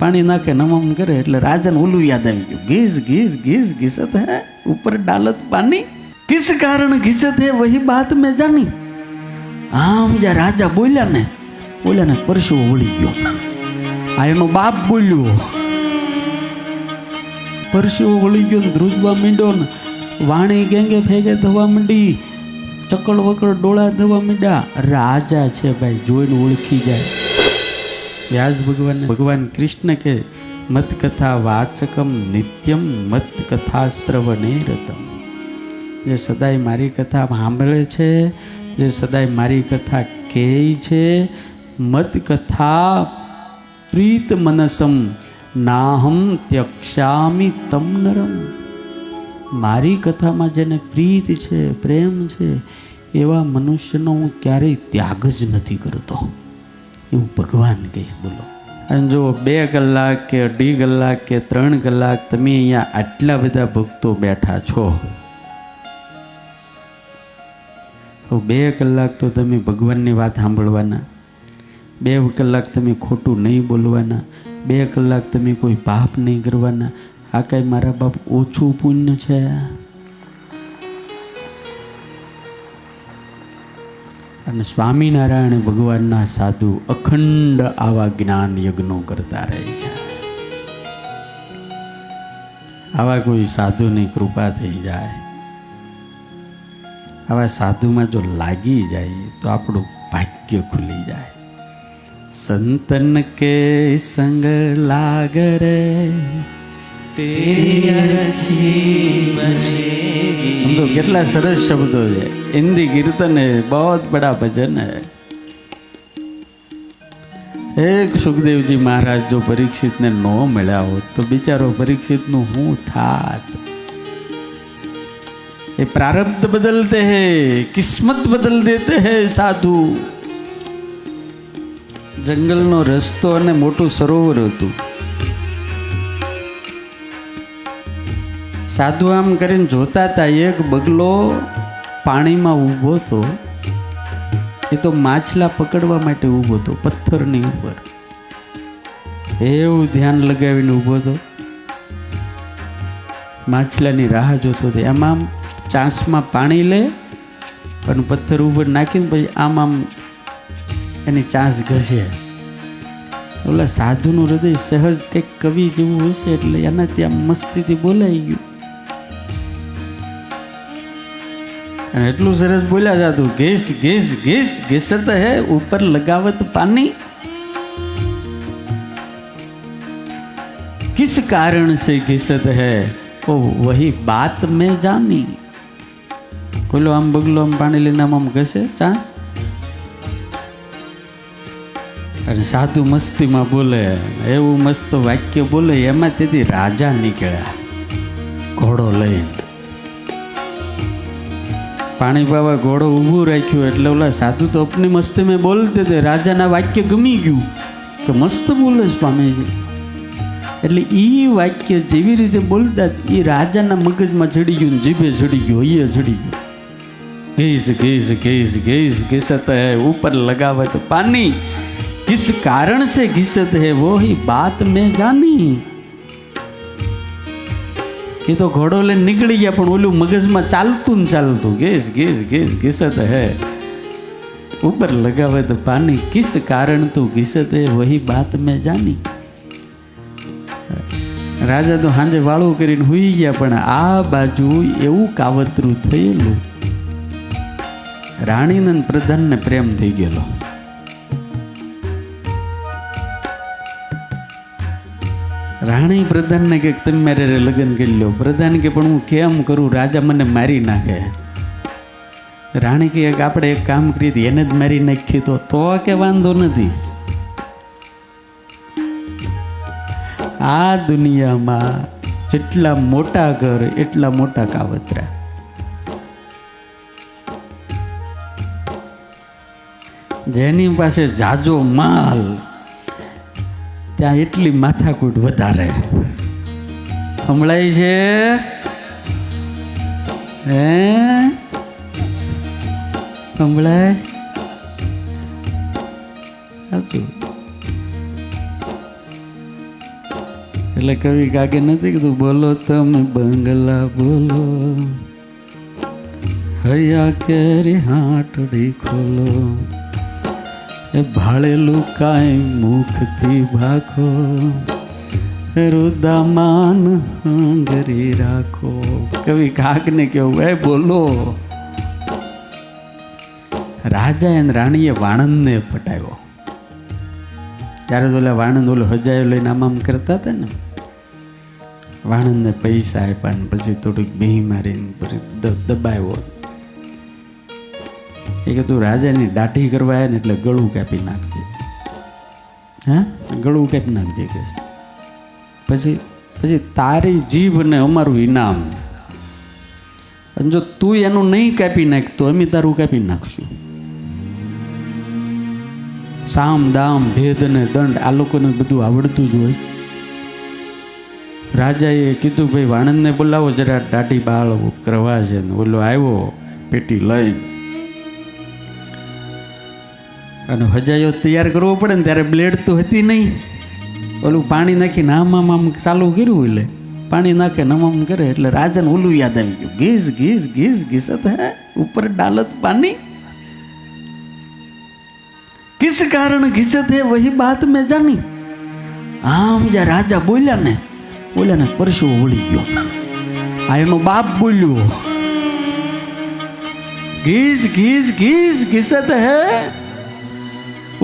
पानी नाखे नमम करे એટલે રાજાને ઓલું યાદ આવી ગયું, घिस घिस घिस घिसत है ऊपर डालत पानी, किस कारण घिसत है वही बात में जानी। આમ જ્યાં રાજા બોલ્યા ને પરસેવો વળી ગયો। આ એનો બાપ બોલ્યો, પરસેવો વળી ગયો ને ધ્રુજવા માંડ્યો ને વાણી ગેંગે ફેગે થવા માંડી, ચકડ વકડ ડોળા થવા માંડ્યા। રાજા છે ભાઈ, જોઈને ઓળખી જાય। વ્યાસ ભગવાન કૃષ્ણ કે મત કથા વાચકમ નિત્યમ મત કથા શ્રવણે રતમ। જે સદાય મારી કથા સાંભળે છે, જે સદાય મારી કથા કહે છે, મત કથા પ્રીત મનસમ નાહમ ત્યક્ષામિ તમ નરમ। મારી કથામાં જેને પ્રીત છે, પ્રેમ છે, એવા મનુષ્યનો હું ક્યારેય ત્યાગ જ નથી કરતો, એવું ભગવાન કહીશ। બોલો, અને જો 2 કલાક કે 2.5 કલાક કે 3 કલાક તમે અહીંયા આટલા બધા ભક્તો બેઠા છો, તો 2 કલાક તો તમે ભગવાનની વાત સાંભળવાના, 2 કલાક તમે ખોટું નહીં બોલવાના, 2 કલાક તમે કોઈ પાપ નહીં કરવાના। આ કાંઈ મારા બાપ ઓછું પુણ્ય છે? અને સ્વામિનારાયણ ભગવાનના સાધુ અખંડ આવા જ્ઞાન યજ્ઞો કરતા રહે છે। આવા કોઈ સાધુની કૃપા થઈ જાય, આવા સાધુમાં જો લાગી જાય તો આપણું ભાગ્ય ખુલી જાય। સંતન કે સંગ લાગ રે तो कितना सरस शब्दों है, हिंदी कीर्तन है, बहुत बड़ा भजन है। एक सुखदेव जी महाराज जो परीक्षित ने नो मिला हो तो बिचारो परीक्षित नु हूँ थात। ये प्रारब्ध बदलते हैं, किस्मत बदल देते हैं साधु। जंगल नो रस्तो ने मोटू सरोवर हतुं, साधु आम करीने जोता था, एक बगलो पानी में ऊभो तो, ये तो माछला पकड़वा माटे ऊभो तो, पत्थरनी उपर एवं ध्यान लगावीने ऊभो तो, माछलानी राह जोतो तो। आम आम चांस में पानी ले अने पत्थर ऊपर नाखीने पछी आम आम एनी चांस घसे। ओला साधुनुं हृदय सहज कंईक कवि जेवुं हशे एटले एनाथी आम मस्तीथी बोलाई गयुं। एटलू सरस बोल्या जातु, घिस घिस घिस घिसत है ऊपर लगावत पानी, किस कारण से घिसत है ओ वही बात में जानी। बोलो आम बगलो आम पानी लेने आम घसे चा, अरे साधु मस्ती में बोले, एवं मस्त वाक्य बोले, एमां तेथी राजा निकळ्या घोड़ो लईने। पानी पावा घोड़ो ऊभो राख्यो एटले ओला साधु तो अपनी मस्ती में बोलते थे, राजाना वाक्य गमी गयुं तो मस्त बोले स्वामीजी। एटले ई वाक्य जेवी रीते बोलता ई राजाना मगजमां चढ़ी गयुं, जीभे चढ़ी गयुं, हईये चढ़ी गयुं। घिस घिस घिस घिस घिसत है ऊपर लगावत पानी, किस कारण से घिसत है वो ही बात में जानी। ये तो घोड़ो ले निकली गया पण ओलू मगज में चालतू न चालतू, घिस घिस घिस घिसत है ऊपर लगावे तो पानी, किस कारण तू घिसत है वही बात में जानी। राजा तो हांजे वाळो करीने हुई गया पण आ बाजू एवं कावतरू थयेलुं। राणीने प्रधान ने प्रेम थई गेलो। राणी प्रधान ने के तुम मेरे लग्न कर लो। प्रधान के पण हूँ केम करूँ, राजा मने मारी नाखे। राणी के आपणे एक काम करीए एने ज मारी नाखीए तो के वांधो नथी। आ दुनिया में जेटला मोटा घर एटला मोटा कावतरा। जेनी पासे जाजो माल त्या एटली माथाकूट वधारे। संभळाय छे? संभळाय? साचुं। એટલે કવિ કાકે નથી કીધું બોલો તમે બંગલા બોલો, હૈયા કેરી હાટડી ખોલો, એ ભાળેલું કાંઈ મુખથી ભાખો, રુદામાન હંગરી રાખો. કવિ કાકને કેવું એ બોલો. રાજા અને રાણીએ વાણંદને પટાવ્યો. ત્યારે તો વાણંદ ઓલો હજાયો લઈને આમ કરતા હતા ને, વાણંદને પૈસા આપ્યા ને પછી થોડીક બેહી મારીને પછી દબાવ્યો. એ કે તું રાજાની દાઢી કરવા આવ્યા ને એટલે ગળું કાપી નાખજે. હા, ગળું કાપી નાખજે કે પછી તારી જીભ ને અમારું ઇનામ. અને જો તું એનું નહીં કાપી નાખ તો અમે તારું કાપી નાખશું. સામ દામ ભેદ અને દંડ આ લોકોને બધું આવડતું જ હોય. રાજાએ કીધું ભાઈ વાણંદને બોલાવો જરા દાઢી બાળ કરવા છે. ને ઓલો આવ્યો પેટી લઈને, અને હજાયો તૈયાર કરવો પડે ને ત્યારે બ્લેડ તો હતી નહીં. ઓલું પાણી નાખીને આમ ચાલુ કર્યું, એટલે પાણી નાખે નમામ કરે એટલે રાજાને ઓલું યાદ આવી ગયું, ઘીસ ઘીસ ઘીસ ઘીસત હે ઉપર ડાલત પાણી, किस कारण घिसत है वही बात में जानी. આમ જ્યાં રાજા બોલ્યા ને પરસેવો વળી ગયો. આ એનો બાપ બોલ્યો, ઘીસ ઘીસ ઘીસ ઘિસત હે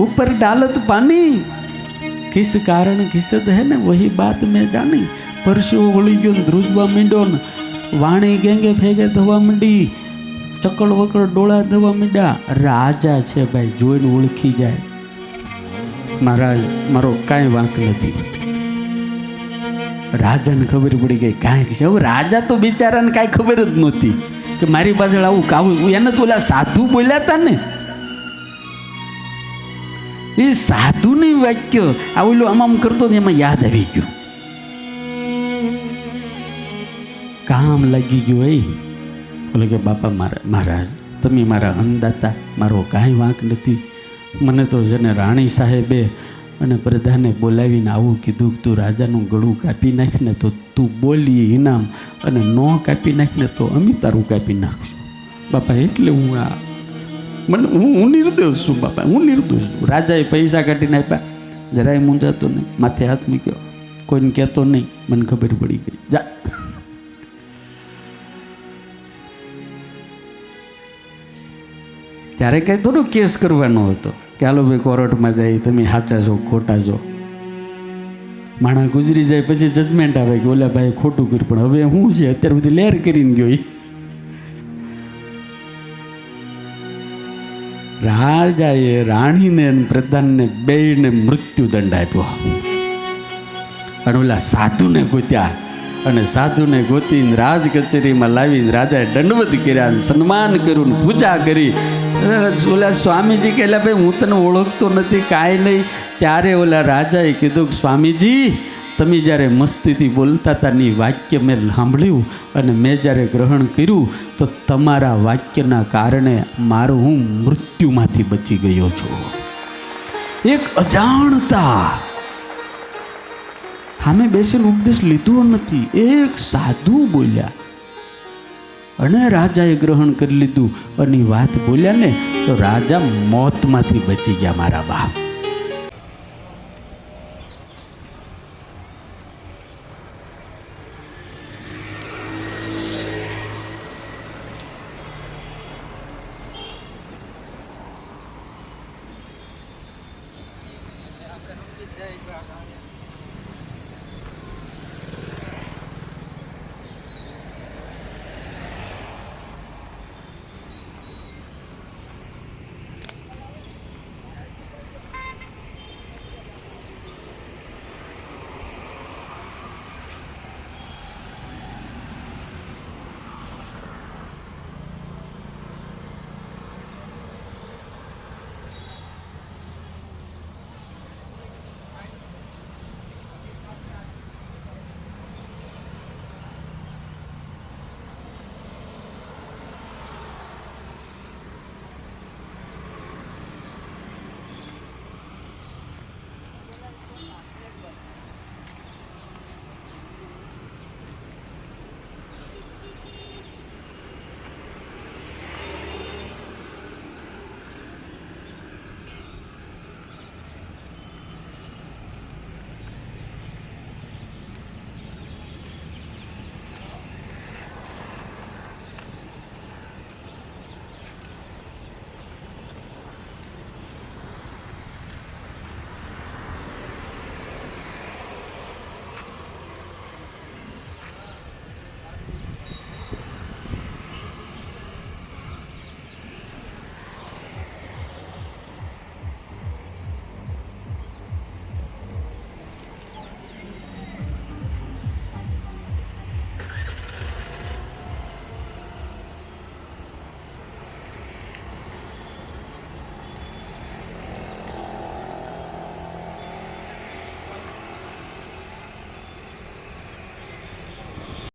ઉપર ડાલત પાણી, किस कारण घिसत है ને वही बात में जानी. પરસેવો વળી ગયો, ધ્રુજવા માંડ્યો ને વાણી ગેંગે ફેગે થવા માંડી, ચકડ વકડ ડોળા થવા માંડ્યા. રાજા છે ભાઈ, જોઈને ઓળખી જાય મહારાજ મારો કાંઈ વાંક નથી. રાજાને ખબર પડી ગઈ કાંઈક છે. હવે રાજા તો બિચારાને કાંઈ ખબર જ નહોતી કે મારી પાછળ આવું કાવું. એને તો ઓલા સાધુ બોલ્યા હતા ને, એ સાધુની વાક્ય આ ઓલું આમ કરતો ને એમાં યાદ આવી ગયું, કામ લાગી ગયું. એ બોલે કે બાપા મહારાજ તમે મારા અન્નદાતા, મારો કાંઈ વાંક નથી. મને તો જેને રાણી સાહેબે અને પ્રધાને બોલાવીને આવું કીધું કે તું રાજાનું ગળું કાપી નાખને તો તું બોલી ઇનામ, અને ન કાપી નાખને તો અમે તારું કાપી નાખશું. બાપા એટલે હું નિર્દોષ છું બાપા, હું નિર્દોષ છું. રાજાએ પૈસા કાઢીને આપ્યા, જરાય મૂંઝાતો નહીં, માથે હાથ મૂક્યો, કોઈને કહેતો નહીં, મને ખબર પડી ગઈ. જા ત્યારે કંઈ થોડો કેસ કરવાનો હતો કે હાલો ભાઈ કોર્ટમાં જાય, તમે સાચા છો ખોટા છો. માણસ ગુજરી જાય પછી જજમેન્ટ આવે કે ઓલા ભાઈ ખોટું કર્યું, પણ હવે શું છે અત્યારે બધી લહેર કરીને ગયો. રાજાએ રાણીને અને પ્રધાનને બેયને મૃત્યુદંડ આપ્યો. અને ઓલા સાધુને ગોત્યા, અને સાધુને ગોતીને રાજ કચેરીમાં લાવીને રાજાએ દંડવત કર્યા, સન્માન કર્યું, પૂજા કરી. ઓલા સ્વામીજી કહેલા ભાઈ હું તને ઓળખતો નથી કાંઈ નહીં. ત્યારે ઓલા રાજાએ કીધું કે સ્વામીજી તમે જ્યારે મસ્તીથી બોલતા હતા ની વાક્ય મેં સાંભળ્યું, અને મેં જ્યારે ગ્રહણ કર્યું તો તમારા વાક્યના કારણે મારું હું મૃત્યુમાંથી બચી ગયો છું. એક અજાણતા સામે બેસીને ઉપદેશ લીધો નથી, એક સાધુ બોલ્યા અને રાજાએ ગ્રહણ કરી લીધું, અને વાત બોલ્યા ને તો રાજા મોતમાંથી બચી ગયા મારા બાપ.